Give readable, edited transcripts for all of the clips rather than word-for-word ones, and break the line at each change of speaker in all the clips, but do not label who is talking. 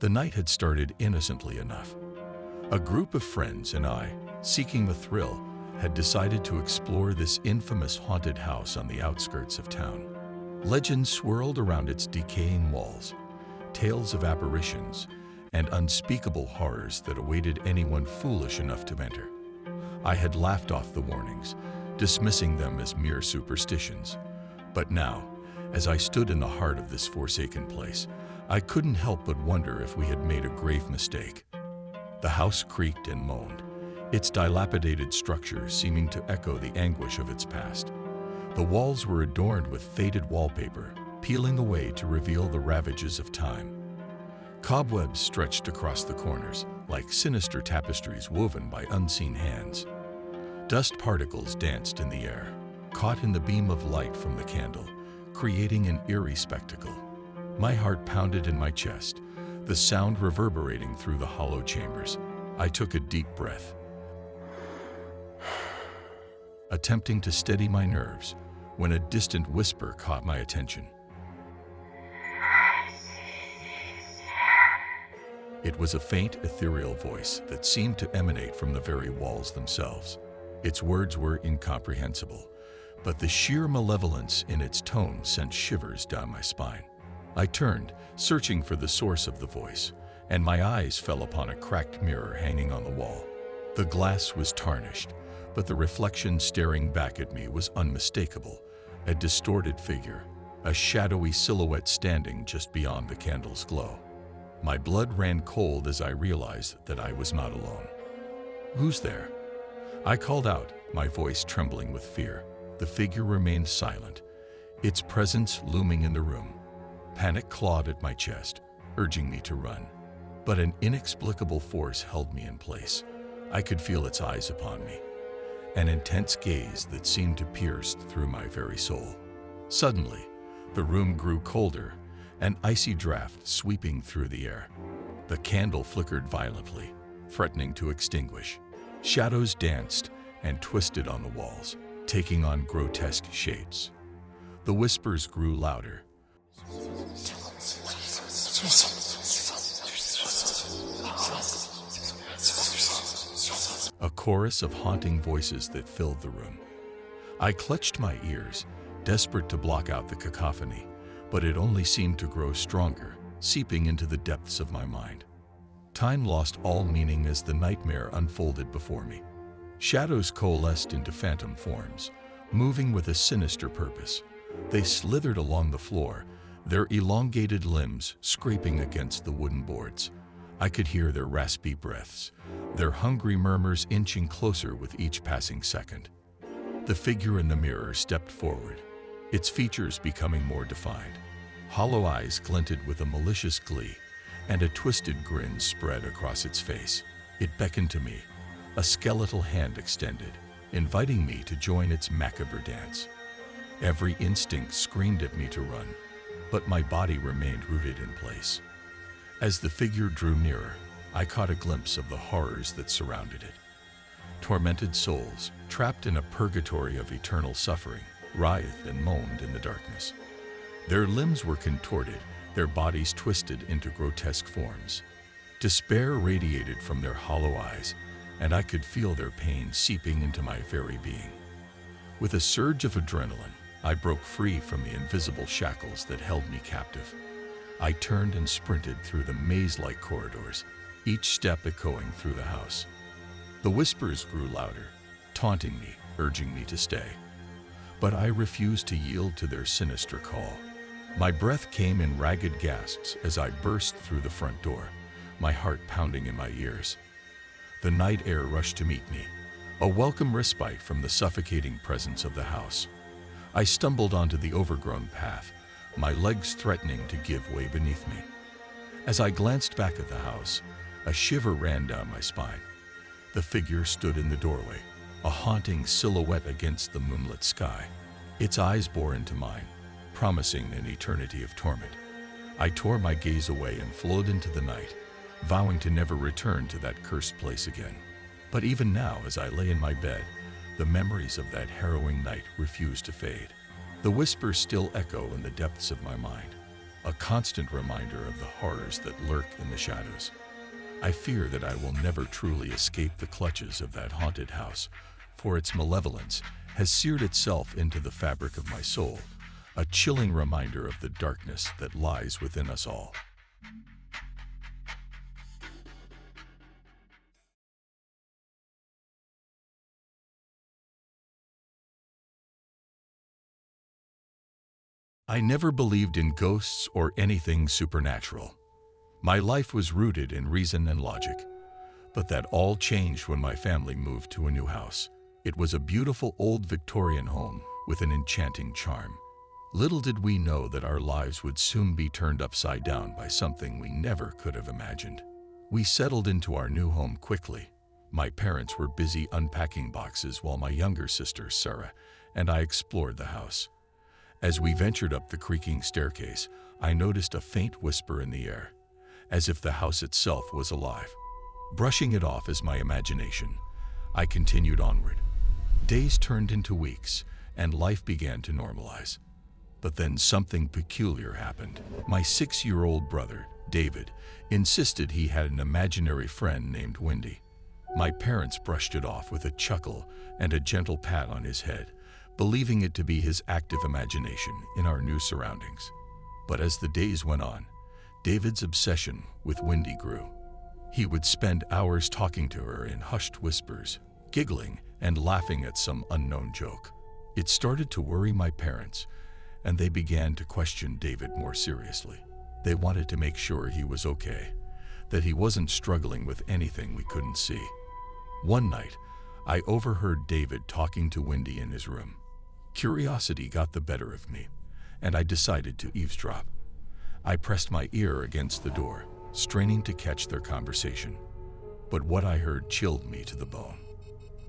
The night had started innocently enough. A group of friends and I, seeking the thrill, had decided to explore this infamous haunted house on the outskirts of town. Legends swirled around its decaying walls, tales of apparitions, and unspeakable horrors that awaited anyone foolish enough to enter. I had laughed off the warnings, dismissing them as mere superstitions. But now, as I stood in the heart of this forsaken place, I couldn't help but wonder if we had made a grave mistake. The house creaked and moaned, its dilapidated structure seeming to echo the anguish of its past. The walls were adorned with faded wallpaper, peeling away to reveal the ravages of time. Cobwebs stretched across the corners, like sinister tapestries woven by unseen hands. Dust particles danced in the air, caught in the beam of light from the candle, creating an eerie spectacle. My heart pounded in my chest, the sound reverberating through the hollow chambers. I took a deep breath, attempting to steady my nerves, when a distant whisper caught my attention. It was a faint, ethereal voice that seemed to emanate from the very walls themselves. Its words were incomprehensible, but the sheer malevolence in its tone sent shivers down my spine. I turned, searching for the source of the voice, and my eyes fell upon a cracked mirror hanging on the wall. The glass was tarnished, but the reflection staring back at me was unmistakable, a distorted figure, a shadowy silhouette standing just beyond the candle's glow. My blood ran cold as I realized that I was not alone. "Who's there?" I called out, my voice trembling with fear. The figure remained silent, its presence looming in the room. Panic clawed at my chest, urging me to run. But an inexplicable force held me in place. I could feel its eyes upon me, an intense gaze that seemed to pierce through my very soul. Suddenly, the room grew colder, an icy draft sweeping through the air. The candle flickered violently, threatening to extinguish. Shadows danced and twisted on the walls, taking on grotesque shapes. The whispers grew louder. A chorus of haunting voices that filled the room. I clutched my ears, desperate to block out the cacophony, but it only seemed to grow stronger, seeping into the depths of my mind. Time lost all meaning as the nightmare unfolded before me. Shadows coalesced into phantom forms, moving with a sinister purpose. They slithered along the floor, their elongated limbs scraping against the wooden boards. I could hear their raspy breaths, their hungry murmurs inching closer with each passing second. The figure in the mirror stepped forward, its features becoming more defined. Hollow eyes glinted with a malicious glee, and a twisted grin spread across its face. It beckoned to me, a skeletal hand extended, inviting me to join its macabre dance. Every instinct screamed at me to run, but my body remained rooted in place. As the figure drew nearer, I caught a glimpse of the horrors that surrounded it. Tormented souls, trapped in a purgatory of eternal suffering, writhed and moaned in the darkness. Their limbs were contorted, their bodies twisted into grotesque forms. Despair radiated from their hollow eyes, and I could feel their pain seeping into my very being. With a surge of adrenaline, I broke free from the invisible shackles that held me captive. I turned and sprinted through the maze-like corridors, each step echoing through the house. The whispers grew louder, taunting me, urging me to stay. But I refused to yield to their sinister call. My breath came in ragged gasps as I burst through the front door, my heart pounding in my ears. The night air rushed to meet me, a welcome respite from the suffocating presence of the house. I stumbled onto the overgrown path, my legs threatening to give way beneath me. As I glanced back at the house, a shiver ran down my spine. The figure stood in the doorway, a haunting silhouette against the moonlit sky. Its eyes bore into mine, promising an eternity of torment. I tore my gaze away and flowed into the night, vowing to never return to that cursed place again. But even now, as I lay in my bed, the memories of that harrowing night refused to fade. The whispers still echo in the depths of my mind, a constant reminder of the horrors that lurk in the shadows. I fear that I will never truly escape the clutches of that haunted house, for its malevolence has seared itself into the fabric of my soul, a chilling reminder of the darkness that lies within us all. I never believed in ghosts or anything supernatural. My life was rooted in reason and logic. But that all changed when my family moved to a new house. It was a beautiful old Victorian home with an enchanting charm. Little did we know that our lives would soon be turned upside down by something we never could have imagined. We settled into our new home quickly. My parents were busy unpacking boxes while my younger sister, Sarah, and I explored the house. As we ventured up the creaking staircase, I noticed a faint whisper in the air, as if the house itself was alive. Brushing it off as my imagination, I continued onward. Days turned into weeks, and life began to normalize. But then something peculiar happened. My 6-year-old brother, David, insisted he had an imaginary friend named Wendy. My parents brushed it off with a chuckle and a gentle pat on his head, believing it to be his active imagination in our new surroundings. But as the days went on, David's obsession with Wendy grew. He would spend hours talking to her in hushed whispers, giggling and laughing at some unknown joke. It started to worry my parents, and they began to question David more seriously. They wanted to make sure he was okay, that he wasn't struggling with anything we couldn't see. One night, I overheard David talking to Wendy in his room. Curiosity got the better of me, and I decided to eavesdrop. I pressed my ear against the door, straining to catch their conversation. But what I heard chilled me to the bone.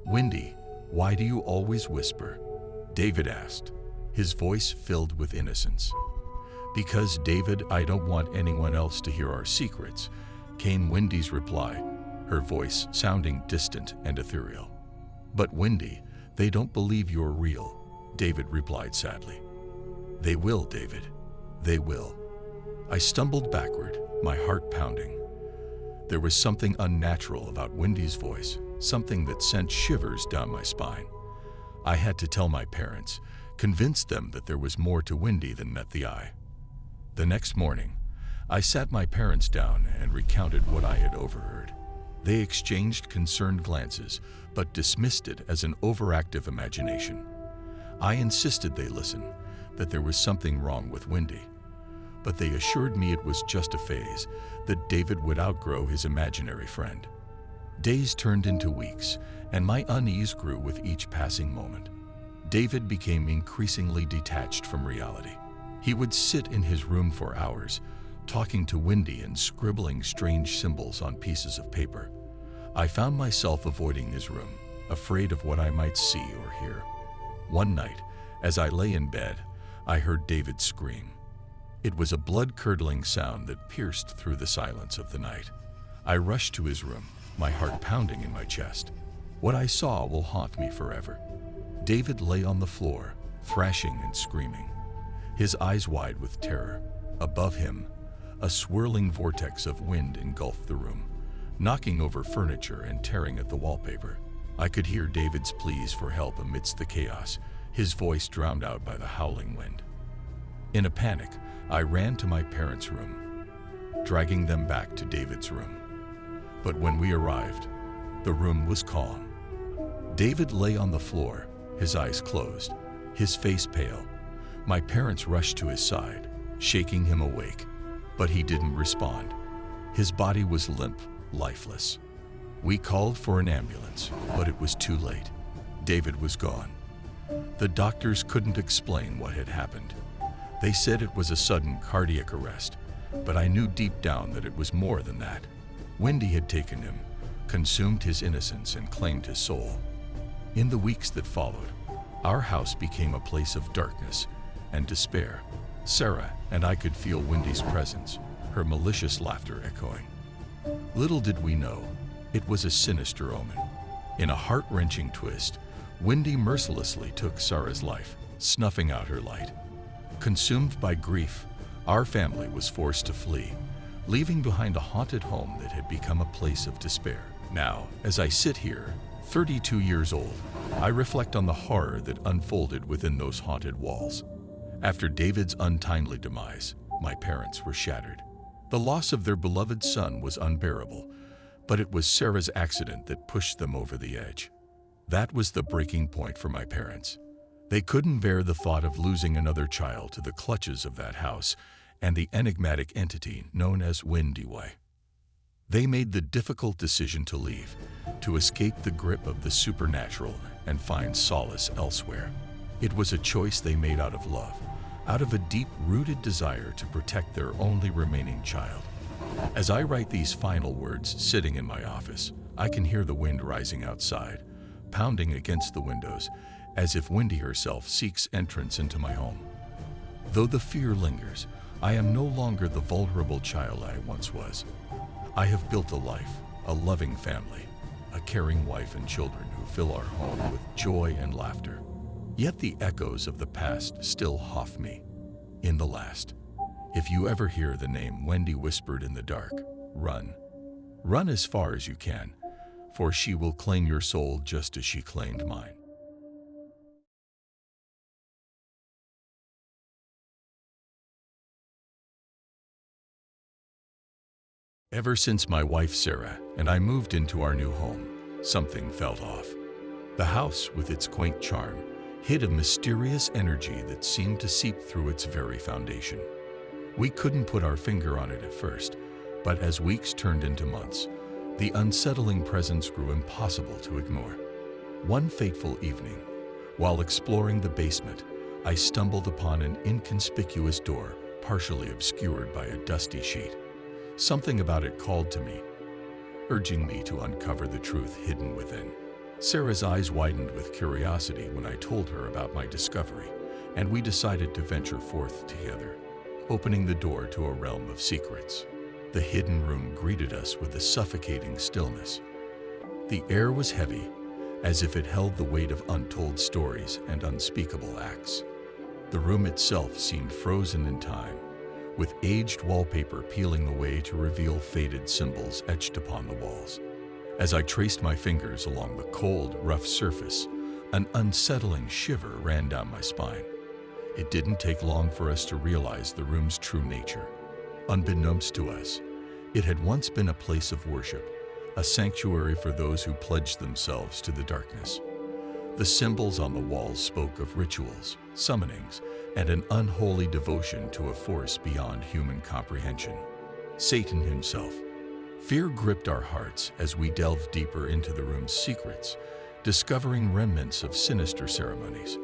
"Wendy, why do you always whisper?" David asked, his voice filled with innocence. "Because, David, I don't want anyone else to hear our secrets," came Wendy's reply, her voice sounding distant and ethereal. "But Wendy, they don't believe you're real," David replied sadly. "They will, David. They will." I stumbled backward, my heart pounding. There was something unnatural about Wendy's voice, something that sent shivers down my spine. I had to tell my parents, convince them that there was more to Wendy than met the eye. The next morning, I sat my parents down and recounted what I had overheard. They exchanged concerned glances, but dismissed it as an overactive imagination. I insisted they listen, that there was something wrong with Wendy. But they assured me it was just a phase, that David would outgrow his imaginary friend. Days turned into weeks, and my unease grew with each passing moment. David became increasingly detached from reality. He would sit in his room for hours, talking to Wendy and scribbling strange symbols on pieces of paper. I found myself avoiding his room, afraid of what I might see or hear. One night, as I lay in bed, I heard David scream. It was a blood-curdling sound that pierced through the silence of the night. I rushed to his room, my heart pounding in my chest. What I saw will haunt me forever. David lay on the floor, thrashing and screaming, his eyes wide with terror. Above him, a swirling vortex of wind engulfed the room, knocking over furniture and tearing at the wallpaper. I could hear David's pleas for help amidst the chaos, his voice drowned out by the howling wind. In a panic, I ran to my parents' room, dragging them back to David's room. But when we arrived, the room was calm. David lay on the floor, his eyes closed, his face pale. My parents rushed to his side, shaking him awake, but he didn't respond. His body was limp, lifeless. We called for an ambulance, but it was too late. David was gone. The doctors couldn't explain what had happened. They said it was a sudden cardiac arrest, but I knew deep down that it was more than that. Wendy had taken him, consumed his innocence, and claimed his soul. In the weeks that followed, our house became a place of darkness and despair. Sarah and I could feel Wendy's presence, her malicious laughter echoing. Little did we know, it was a sinister omen. In a heart-wrenching twist, Wendy mercilessly took Sarah's life, snuffing out her light. Consumed by grief, Our family was forced to flee, leaving behind a haunted home that had become a place of despair. Now, as I sit here, 32 years old, I reflect on the horror that unfolded within those haunted walls. After David's untimely demise, my parents were shattered. The loss of their beloved son was unbearable, but it was Sarah's accident that pushed them over the edge. That was the breaking point for my parents. They couldn't bear the thought of losing another child to the clutches of that house and the enigmatic entity known as Wendy. They made the difficult decision to leave, to escape the grip of the supernatural and find solace elsewhere. It was a choice they made out of love, out of a deep-rooted desire to protect their only remaining child. As I write these final words sitting in my office, I can hear the wind rising outside, pounding against the windows, as if Wendy herself seeks entrance into my home. Though the fear lingers, I am no longer the vulnerable child I once was. I have built a life, a loving family, a caring wife and children who fill our home with joy and laughter. Yet the echoes of the past still haunt me. In the last, if you ever hear the name Wendy whispered in the dark, run. Run as far as you can, for she will claim your soul just as she claimed mine. Ever since my wife Sarah and I moved into our new home, something felt off. The house, with its quaint charm, hid a mysterious energy that seemed to seep through its very foundation. We couldn't put our finger on it at first, but as weeks turned into months, the unsettling presence grew impossible to ignore. One fateful evening, while exploring the basement, I stumbled upon an inconspicuous door partially obscured by a dusty sheet. Something about it called to me, urging me to uncover the truth hidden within. Sarah's eyes widened with curiosity when I told her about my discovery, and we decided to venture forth together, opening the door to a realm of secrets. The hidden room greeted us with a suffocating stillness. The air was heavy, as if it held the weight of untold stories and unspeakable acts. The room itself seemed frozen in time, with aged wallpaper peeling away to reveal faded symbols etched upon the walls. As I traced my fingers along the cold, rough surface, an unsettling shiver ran down my spine. It didn't take long for us to realize the room's true nature. Unbeknownst to us, it had once been a place of worship, a sanctuary for those who pledged themselves to the darkness. The symbols on the walls spoke of rituals, summonings, and an unholy devotion to a force beyond human comprehension. Satan himself. Fear gripped our hearts as we delved deeper into the room's secrets, discovering remnants of sinister ceremonies,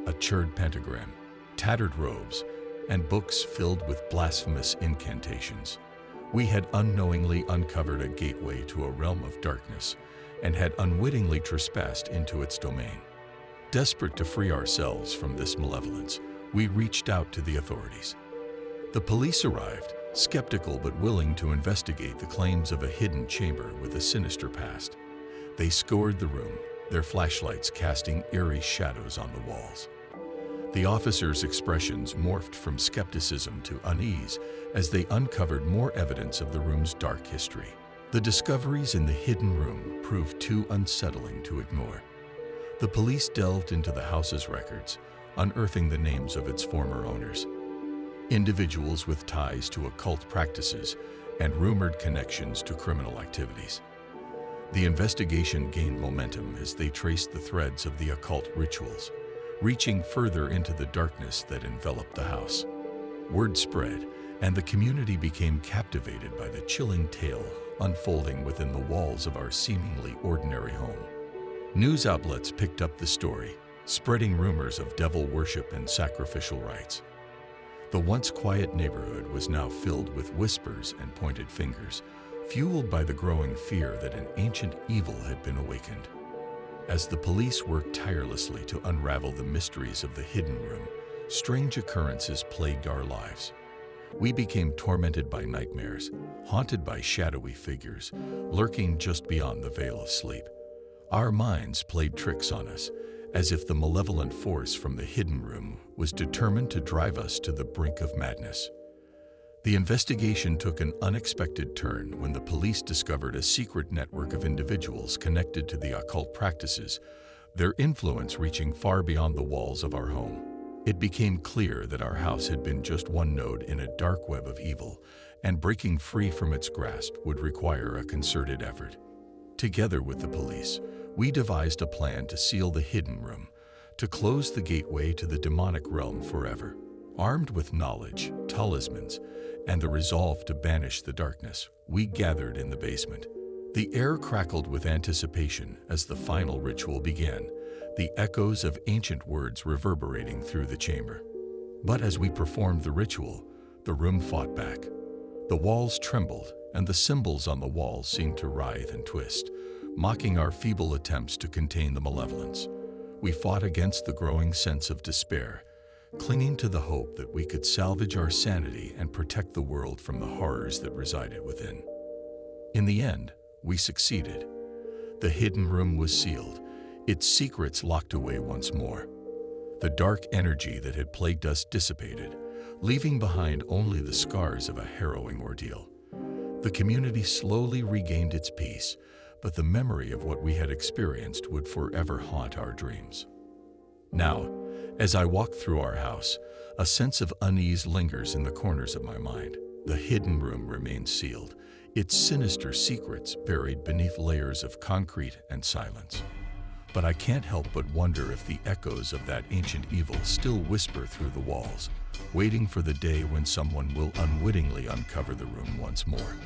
a charred pentagram, tattered robes, and books filled with blasphemous incantations. We had unknowingly uncovered a gateway to a realm of darkness and had unwittingly trespassed into its domain. Desperate to free ourselves from this malevolence, we reached out to the authorities. The police arrived, skeptical but willing to investigate the claims of a hidden chamber with a sinister past. They scoured the room, their flashlights casting eerie shadows on the walls. The officers' expressions morphed from skepticism to unease as they uncovered more evidence of the room's dark history. The discoveries in the hidden room proved too unsettling to ignore. The police delved into the house's records, unearthing the names of its former owners, individuals with ties to occult practices and rumored connections to criminal activities. The investigation gained momentum as they traced the threads of the occult rituals, reaching further into the darkness that enveloped the house. Word spread, and the community became captivated by the chilling tale unfolding within the walls of our seemingly ordinary home. News outlets picked up the story, spreading rumors of devil worship and sacrificial rites. The once quiet neighborhood was now filled with whispers and pointed fingers, fueled by the growing fear that an ancient evil had been awakened. As the police worked tirelessly to unravel the mysteries of the hidden room, strange occurrences plagued our lives. We became tormented by nightmares, haunted by shadowy figures, lurking just beyond the veil of sleep. Our minds played tricks on us, as if the malevolent force from the hidden room was determined to drive us to the brink of madness. The investigation took an unexpected turn when the police discovered a secret network of individuals connected to the occult practices, their influence reaching far beyond the walls of our home. It became clear that our house had been just one node in a dark web of evil, and breaking free from its grasp would require a concerted effort. Together with the police, we devised a plan to seal the hidden room, to close the gateway to the demonic realm forever. Armed with knowledge, talismans, and the resolve to banish the darkness, we gathered in the basement. The air crackled with anticipation as the final ritual began, the echoes of ancient words reverberating through the chamber. But as we performed the ritual, the room fought back. The walls trembled, and the symbols on the walls seemed to writhe and twist, mocking our feeble attempts to contain the malevolence. We fought against the growing sense of despair, clinging to the hope that we could salvage our sanity and protect the world from the horrors that resided within. In the end, we succeeded. The hidden room was sealed, its secrets locked away once more. The dark energy that had plagued us dissipated, leaving behind only the scars of a harrowing ordeal. The community slowly regained its peace, but the memory of what we had experienced would forever haunt our dreams. Now, as I walk through our house, a sense of unease lingers in the corners of my mind. The hidden room remains sealed, its sinister secrets buried beneath layers of concrete and silence. But I can't help but wonder if the echoes of that ancient evil still whisper through the walls, waiting for the day when someone will unwittingly uncover the room once more.